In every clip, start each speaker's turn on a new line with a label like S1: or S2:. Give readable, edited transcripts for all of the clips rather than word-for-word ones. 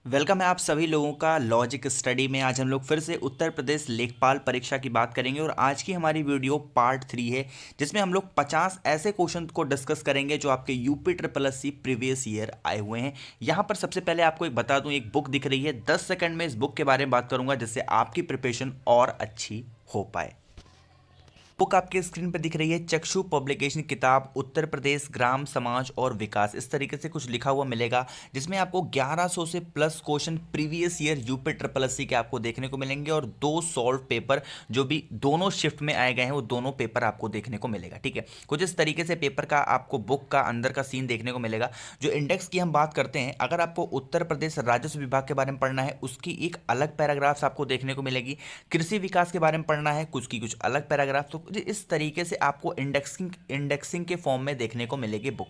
S1: Welcome है आप सभी लोगों का लॉजिक स्टडी में। आज हम लोग फिर से उत्तर प्रदेश लेखपाल परीक्षा की बात करेंगे और आज की हमारी वीडियो पार्ट 3 है, जिसमें हम लोग 50 ऐसे क्वेश्चन को डिस्कस करेंगे जो आपके UP triple S C previous year आए हुए हैं। यहाँ पर सबसे पहले आपको एक बता दूं, एक बुक दिख रही है, 10 सेकंड में इस बुक के बारे में बात करूंगा जिससे आपकी प्रिपरेशन और अच्छी हो पाए। बुक आपके स्क्रीन पर दिख रही है, चक्षु पब्लिकेशन किताब उत्तर प्रदेश ग्राम समाज और विकास, इस तरीके से कुछ लिखा हुआ मिलेगा, जिसमें आपको 1100 से plus question previous year UP triple S C के आपको देखने को मिलेंगे और 2 सॉल्व पेपर जो भी दोनों शिफ्ट में आए गए हैं वो दोनों पेपर आपको देखने को मिलेगा। ठीक है, कुछ इस तरीके से पेपर का आपको बुक का अंदर का सीन देखने को मिलेगा। जो इंडेक्स की हम बात करते हैं, अगर आपको उत्तर प्रदेश राजस्व विभाग के बारे में पढ़ना है उसकी एक अलग पैराग्राफ्स आपको देखने को मिलेगी, कृषि विकास के बारे में पढ़ना है कुछ की कुछ अलग पैराग्राफ, तो इस तरीके से आपको इंडेक्सिंग के फॉर्म में देखने को मिलेगी बुक।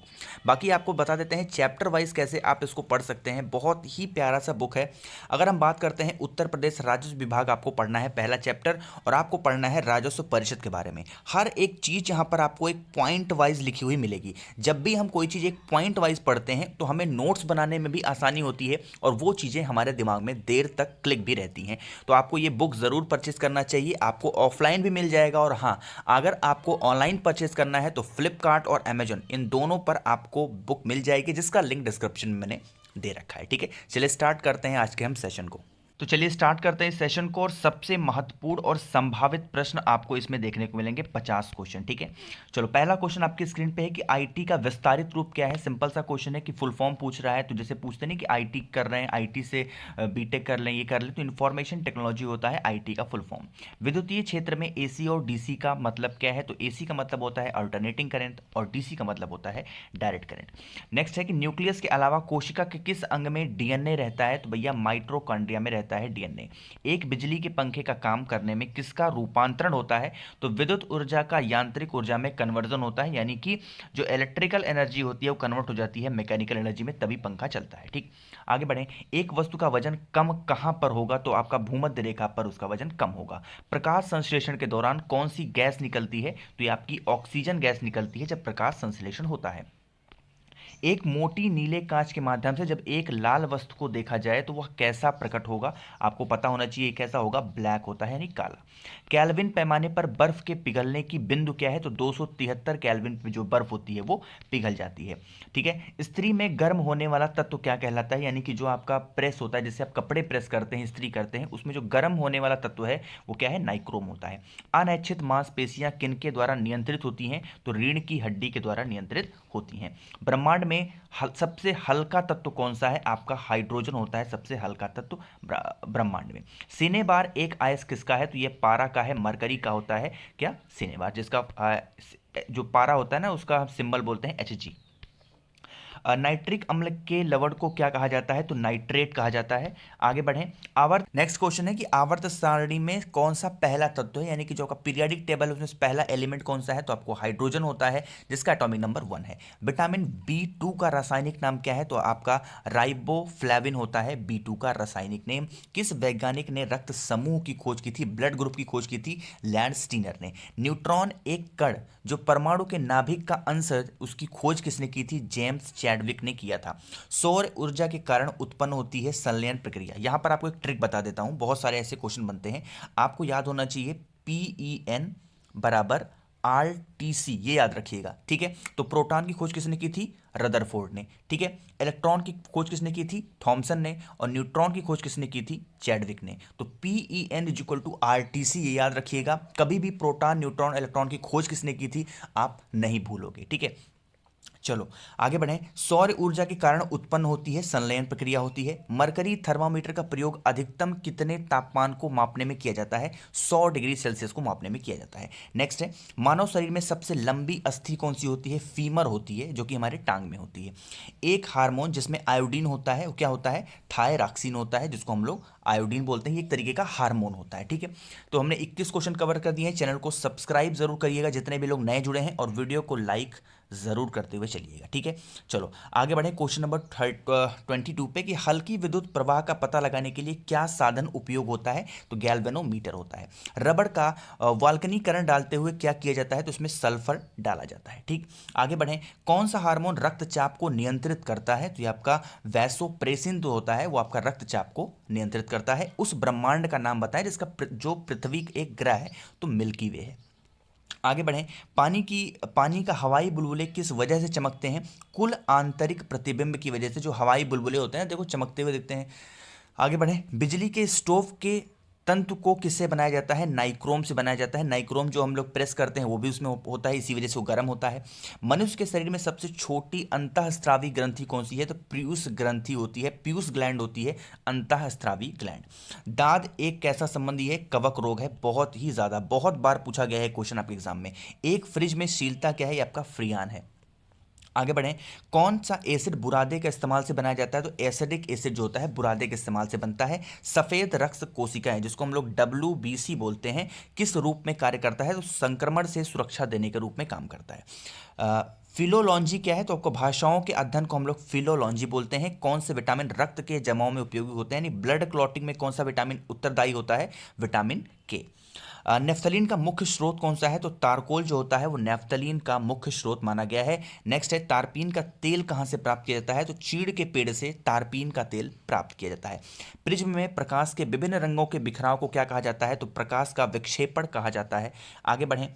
S1: बाकी आपको बता देते हैं चैप्टर वाइज कैसे आप इसको पढ़ सकते हैं, बहुत ही प्यारा सा बुक है। अगर हम बात करते हैं उत्तर प्रदेश राजस्व विभाग, आपको पढ़ना है पहला चैप्टर और आपको पढ़ना है राजस्व परिषद के बारे में। हर एक चीज यहाँ पर आपको एक पॉइंट वाइज लिखी हुई मिलेगी। जब भी हम कोई चीज एक पॉइंट वाइज पढ़ते हैं तो हमें नोट्स बनाने में भी आसानी होती है और वो चीजें हमारे दिमाग में देर तक क्लिक भी रहती हैं। तो आपको ये बुक जरूर परचेज करना चाहिए। आपको ऑफलाइन भी मिल जाएगा और हाँ, अगर आपको ऑनलाइन परचेज करना है तो फ्लिपकार्ट और अमेजन, इन दोनों पर आपको बुक मिल जाएगी, जिसका लिंक डिस्क्रिप्शन में मैंने दे रखा है। ठीक है, चलिए स्टार्ट करते हैं आज के हम सेशन को। तो चलिए स्टार्ट करते हैं इस सेशन को और सबसे महत्वपूर्ण और संभावित प्रश्न आपको इसमें देखने को मिलेंगे 50 क्वेश्चन। ठीक है, चलो पहला क्वेश्चन आपकी स्क्रीन पे है कि आईटी का विस्तारित रूप क्या है। सिंपल सा क्वेश्चन है कि फुल फॉर्म पूछ रहा है, तो जैसे पूछते नहीं कि आईटी कर रहे हैं, आईटी से बीटेक कर लें, ये कर लें, तो इन्फॉर्मेशन टेक्नोलॉजी होता है आईटी का फुल फॉर्म। विद्युतीय क्षेत्र में एसी और डीसी का मतलब क्या है, तो एसी का मतलब होता है अल्टरनेटिंग करंट और डीसी का मतलब होता है डायरेक्ट करंट। नेक्स्ट है कि न्यूक्लियस के अलावा कोशिका के किस अंग में डीएनए रहता है, तो भैया माइटोकॉन्ड्रिया में रहता है डीएनए। एक बिजली के पंखे का काम करने में किसका रूपांतरण होता है, तो विद्युत ऊर्जा का यांत्रिक ऊर्जा में कन्वर्जन होता है, यानी कि जो इलेक्ट्रिकल एनर्जी होती है वो कन्वर्ट हो जाती है मैकेनिकल एनर्जी में, तभी पंखा चलता है। ठीक, आगे बढ़ें। एक वस्तु का वजन कम कहां पर होगा, तो आपका भूमध्य रेखा पर उसका वजन कम होगा। प्रकाश संश्लेषण के दौरान कौन सी गैस निकलती है, तो ये आपकी ऑक्सीजन गैस निकलती है जब प्रकाश संश्लेषण होता है। एक मोटी नीले कांच के माध्यम से जब एक लाल वस्तु को देखा जाए तो वह कैसा प्रकट होगा, आपको पता होना चाहिए कैसा होगा, ब्लैक होता है यानी काला। कैल्विन पैमाने पर बर्फ के पिघलने की बिंदु क्या है, तो 273 कैल्विन पे जो बर्फ होती है वो पिघल जाती है। ठीक है, स्त्री में गर्म होने वाला तत्व क्या कहलाता है, यानी कि जो आपका प्रेस होता है, जैसे आप कपड़े प्रेस करते हैं, इस्त्री करते हैं, उसमें जो गर्म होने वाला तत्व है वो क्या है, नाइक्रोम होता है। अनैच्छिक मांसपेशियां किनके द्वारा नियंत्रित होती हैं, तो रीढ़ की हड्डी के द्वारा नियंत्रित होती हैं। ब्रह्मांड में सबसे हल्का तत्व कौन सा है, आपका हाइड्रोजन होता है सबसे हल्का तत्व ब्रह्मांड में। सिनेबार एक आयस किसका है, तो ये पारा का है, मरकरी का होता है क्या, सिनेबार, जिसका जो पारा होता है ना उसका सिंबल बोलते हैं Hg। नाइट्रिक अम्ल के लवण को क्या कहा जाता है, तो नाइट्रेट कहा जाता है। आगे बढ़ें। आवर्त नेक्स्ट क्वेश्चन है कि आवर्त सारणी में कौन सा पहला तत्व है, यानी कि जो आपका पीरियोडिक टेबल है उसमें पहला एलिमेंट कौन सा है, तो आपको हाइड्रोजन होता है, जिसका एटॉमिक नंबर 1 है। विटामिन B2 का रासायनिक नाम क्या है, तो आपका राइबोफ्लेविन होता है B2 का रासायनिक नेम। किस वैज्ञानिक ने रक्त समूह की खोज की थी, ब्लड ग्रुप की खोज की थी, लैंड स्टीनर ने। न्यूट्रॉन एक कण जो परमाणु के नाभिक का अंश है, उसकी खोज किसने की थी, जेम्स चैडविक ने किया था। सौर ऊर्जा के कारण उत्पन्न होती है संलयन प्रक्रिया। यहां पर आपको एक ट्रिक बता देता हूं, बहुत सारे ऐसे क्वेश्चन बनते हैं, आपको याद होना चाहिए PEN बराबर RTC, ये याद रखिएगा। ठीक है, तो प्रोटॉन की खोज किसने की थी, रदरफोर्ड ने। ठीक है, इलेक्ट्रॉन की खोज किसने की थी, थॉमसन ने, और न्यूट्रॉन की खोज किसने की थी, चैडविक ने। तो PEN is equal to RTC, ये याद रखिएगा। कभी भी प्रोटॉन न्यूट्रॉन इलेक्ट्रॉन की खोज किसने की थी आप नहीं भूलोगे। ठीक है, चलो आगे बढ़ें। सौर ऊर्जा के कारण उत्पन्न होती है संलयन प्रक्रिया होती है। मरकरी थर्मामीटर का प्रयोग अधिकतम कितने तापमान को मापने में किया जाता है, 100 डिग्री सेल्सियस को मापने में किया जाता है। नेक्स्ट है, मानव शरीर में सबसे लंबी अस्थि कौन सी होती है, फीमर होती है, जो कि हमारे टांग में होती है। एक हार्मोन जिसमें आयोडीन होता है वो क्या होता है, थायरॉक्सिन होता है, जिसको हम लोग आयोडीन बोलते हैं, ये एक तरीके का हार्मोन होता है। ठीक है, तो हमने 21 क्वेश्चन कवर कर दिए हैं। चैनल को सब्सक्राइब जरूर करिएगा जितने भी लोग नए जुड़े हैं, और वीडियो को लाइक ज़रूर करते हुए चलिएगा, ठीक है। चलो आगे बढ़े क्वेश्चन नंबर 22 पे कि हल्की विद्युत प्रवाह का पता लगाने के लिए क्या साधन उपयोग होता है, तो गैल्वेनोमीटर होता है। रबड़ का वाल्कनीकरण डालते हुए क्या किया जाता है, तो उसमें सल्फर डाला जाता है, ठीक। आगे बढ़े, कौन सा हार्मोन रक्तचाप को नियंत्रित करता है, तो ये आपका वैसोप्रेसिन जो होता है वो आपका रक्तचाप को नियंत्रित करता है। उस ब्रह्मांड का नाम बताएं जिसका जो पृथ्वी एक ग्रह है, तो मिल्की वे है। आगे बढ़ें, पानी का हवाई बुलबुले किस वजह से चमकते हैं, कुल आंतरिक प्रतिबिंब की वजह से। जो हवाई बुलबुले होते हैं देखो चमकते हुए दिखते हैं। आगे बढ़ें, बिजली के स्टोव के तंतु को किससे बनाया जाता है, नाइक्रोम से बनाया जाता है। नाइक्रोम जो हम लोग प्रेस करते हैं वो भी उसमें होता है, इसी वजह से वो गर्म होता है। मनुष्य के शरीर में सबसे छोटी अंतःस्रावी ग्रंथि कौन सी है, तो पीयूष ग्रंथि होती है, पीयूष ग्लैंड होती है अंतःस्रावी ग्लैंड। दाद एक कैसा संबंधी है, कवक रोग है, बहुत ही ज्यादा, बहुत बार पूछा गया है क्वेश्चन आपके एग्जाम में। एक फ्रिज में शीलता क्या है, ये आपका फ्रियान है। आगे बढ़ें, कौन सा एसिड बुरादे का इस्तेमाल से बनाया जाता है, तो एसिडिक एसिड जो होता है बुरादे के इस्तेमाल से बनता है। सफेद रक्त कोशिकाएं जिसको हम लोग WBC बोलते हैं, किस रूप में कार्य करता है, तो संक्रमण से सुरक्षा देने के रूप में काम करता है। फिलोलॉजी क्या है, तो आपको भाषाओं के अध्ययन को हम लोग फिलोलॉजी बोलते हैं। कौन से विटामिन रक्त के जमाव में उपयोगी होते हैं, यानी ब्लड क्लॉटिंग में कौन सा विटामिन उत्तरदायी होता है, विटामिन के। नेफ्थलीन का मुख्य स्रोत कौन सा है, तो तारकोल जो होता है वो नेफ्थलीन का मुख्य स्रोत माना गया है। नेक्स्ट है, तारपीन का तेल कहाँ से प्राप्त किया जाता है, तो चीड़ के पेड़ से तारपीन का तेल प्राप्त किया जाता है। प्रिज्म में प्रकाश के विभिन्न रंगों के बिखराव को क्या कहा जाता है, तो प्रकाश का विक्षेपण कहा जाता है। आगे बढ़ें,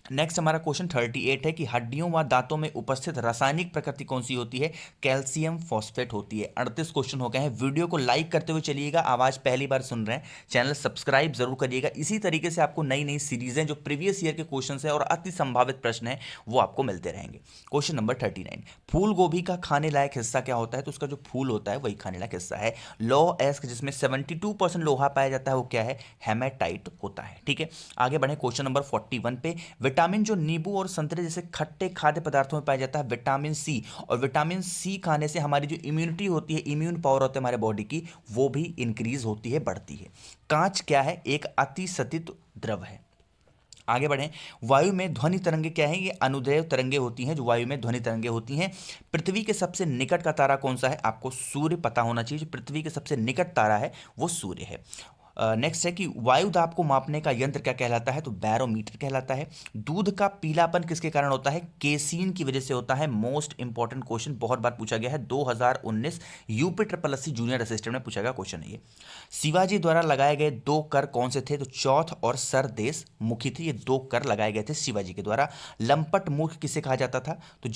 S1: नेक्स्ट हमारा क्वेश्चन 38 है कि हड्डियों व दांतों में उपस्थित रासायनिक प्रकृति कौन सी होती है, कैल्शियम फॉस्फेट होती है। 38 क्वेश्चन हो गए हैं। वीडियो को लाइक करते हुए चलिएगा, आवाज पहली बार सुन रहे हैं चैनल सब्सक्राइब जरूर करिएगा। इसी तरीके से आपको नई नई सीरीजें जो प्रीवियस ईयर के क्वेश्चन है और अति संभावित प्रश्न है वो आपको मिलते रहेंगे। क्वेश्चन नंबर 39, फूल गोभी का खाने लायक हिस्सा क्या होता है, तो उसका जो फूल होता है वही खाने लायक हिस्सा है। लौह एस्क जिसमें 72% लोहा पाया जाता है वो क्या है, हेमेटाइट होता है, ठीक है। आगे बढ़े क्वेश्चन नंबर 41 पे, विटामिन जो नींबू और संतरे जैसे खट्टे खाद्य पदार्थों में पाया जाता है विटामिन सी, और विटामिन सी खाने से हमारी जो इम्यूनिटी होती है, इम्यून पावर होती है हमारे बॉडी की, वो भी इंक्रीज होती है, बढ़ती है। कांच क्या है, एक अतिसतित द्रव है। आगे बढ़ें, वायु में ध्वनि तरंगे क्या है, ये अनुदैर्घ्य तरंगे होती हैं जो वायु में ध्वनि तरंगे होती हैं। पृथ्वी के सबसे निकट का तारा कौन सा है, आपको सूर्य पता होना चाहिए। जो पृथ्वी के सबसे निकट तारा है वो सूर्य है। नेक्स्ट है कि वायु दाब को मापने का यंत्र क्या कहलाता है, तो बैरोमीटर कहलाता है। दूध का पीलापन किसके कारण होता है, केसीन की वजह से होता है। मोस्ट इंपॉर्टेंट क्वेश्चन, बहुत बार पूछा गया है, 2019 यूपी SSC जूनियर असिस्टेंट में पूछा गया क्वेश्चन है ये। शिवाजी द्वारा लगाए गए 2 कर कौन से थे, तो चौथ और सरदेश मुखी थे, ये 2 कर लगाए गए थे शिवाजी के द्वारा। लंपट मूर्ख किसे कहा जाता था, तो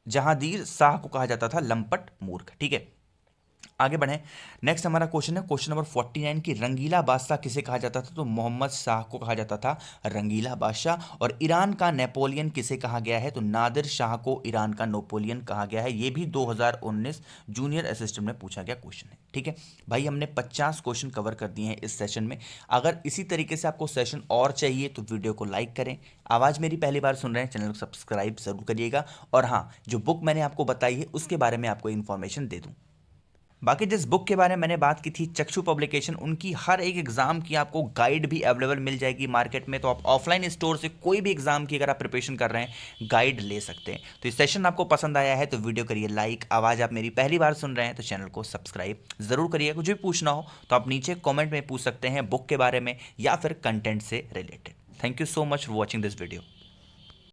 S1: जहांदीर शाह को कहा जाता था लंपट मूर्ख, ठीक है। आगे बढ़ें, नेक्स्ट हमारा क्वेश्चन है क्वेश्चन नंबर 49 की रंगीला बादशाह किसे कहा जाता था, तो मोहम्मद शाह को कहा जाता था रंगीला बादशाह। और ईरान का नेपोलियन किसे कहा गया है, तो नादिर शाह को ईरान का नेपोलियन कहा गया है। ये भी 2019 जूनियर असिस्टेंट में पूछा गया क्वेश्चन है, ठीक है भाई। हमने 50 क्वेश्चन कवर कर दिए हैं इस सेशन में। अगर इसी तरीके से आपको सेशन और चाहिए तो वीडियो को लाइक करें। आवाज़ मेरी पहली बार सुन रहे हैं, चैनल को सब्सक्राइब जरूर करिएगा। और हाँ, जो बुक मैंने आपको बताई है उसके बारे में आपको इन्फॉर्मेशन दे दूँ। बाकी जिस बुक के बारे में मैंने बात की थी, चक्षु पब्लिकेशन, उनकी हर एक एग्जाम की आपको गाइड भी अवेलेबल मिल जाएगी मार्केट में। तो आप ऑफलाइन स्टोर से कोई भी एग्जाम की अगर आप प्रिपरेशन कर रहे हैं गाइड ले सकते हैं। तो इस सेशन आपको पसंद आया है तो वीडियो करिए लाइक। आवाज़ आप मेरी पहली बार सुन रहे हैं तो चैनल को सब्सक्राइब जरूर करिए। कुछ भी पूछना हो तो आप नीचे कॉमेंट में पूछ सकते हैं बुक के बारे में या फिर कंटेंट से related. Thank you so much for watching this video.